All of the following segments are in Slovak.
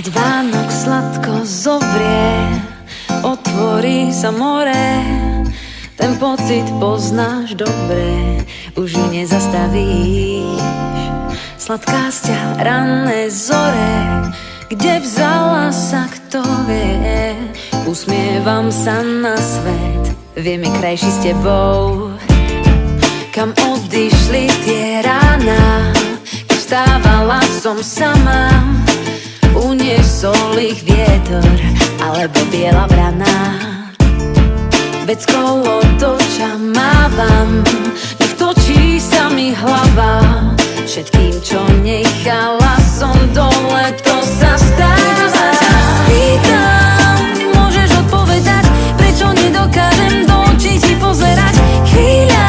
Keď Vánok sladko zovrie, otvorí sa more, ten pocit poznáš dobre, už ju nezastavíš. Sladká sťa ranné zore, kde vzala sa kto vie. Usmievam sa na svet, viem je krajší s tebou. Kam odišli tie rána, keď vstávala som sama. Uniesol ich vietor, alebo biela vrana. Veď kolo toča mávam, nech točí sa mi hlava. Všetkým, čo nechala som dole, to sa stáva. Pýtam, môžeš odpovedať, prečo nedokážem do očí ti pozerať. Chvíľa,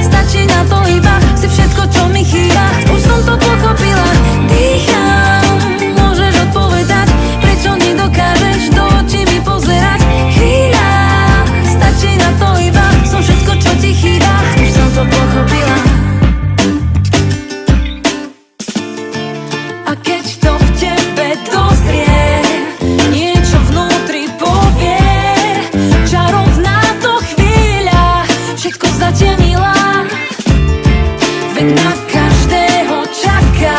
stačí na to iba, si všetko, čo mi chýba. Už som to pochopila, dýcham. Môžeš odpovedať, prečo nedokážeš do očí mi pozerať. Chvíľa, stačí na to iba, som všetko, čo ti chýba. Už som to pochopila. A keď to v tebe dozrie, niečo vnútri povie, čarovná to chvíľa, všetko zatemnila. Veď na každého čaká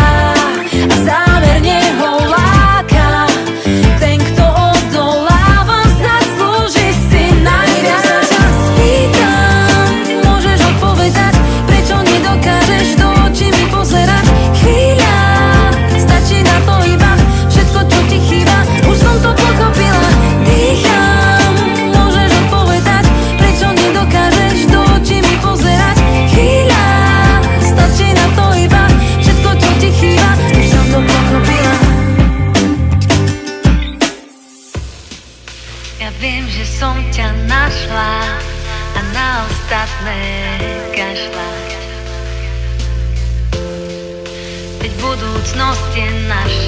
a zámerne ho láka. Ten, kto odoláva, zaslúži si najviac. Spýtam, môžeš odpovedať, prečo nedokážeš do očí mi pozerať. Chvíľa, stačí na to iba, všetko, čo ti chýba. Už som to pochopila, dýcham. Môžeš odpovedať, prečo nedokážeš do očí mi pozerať. Chvíľa, stačí na to iba, všetko, čo ti chýba. Už som to pochopila. Ja viem, že som ťa našla a na ostatné kašľať. Veď budúcnosť je naša.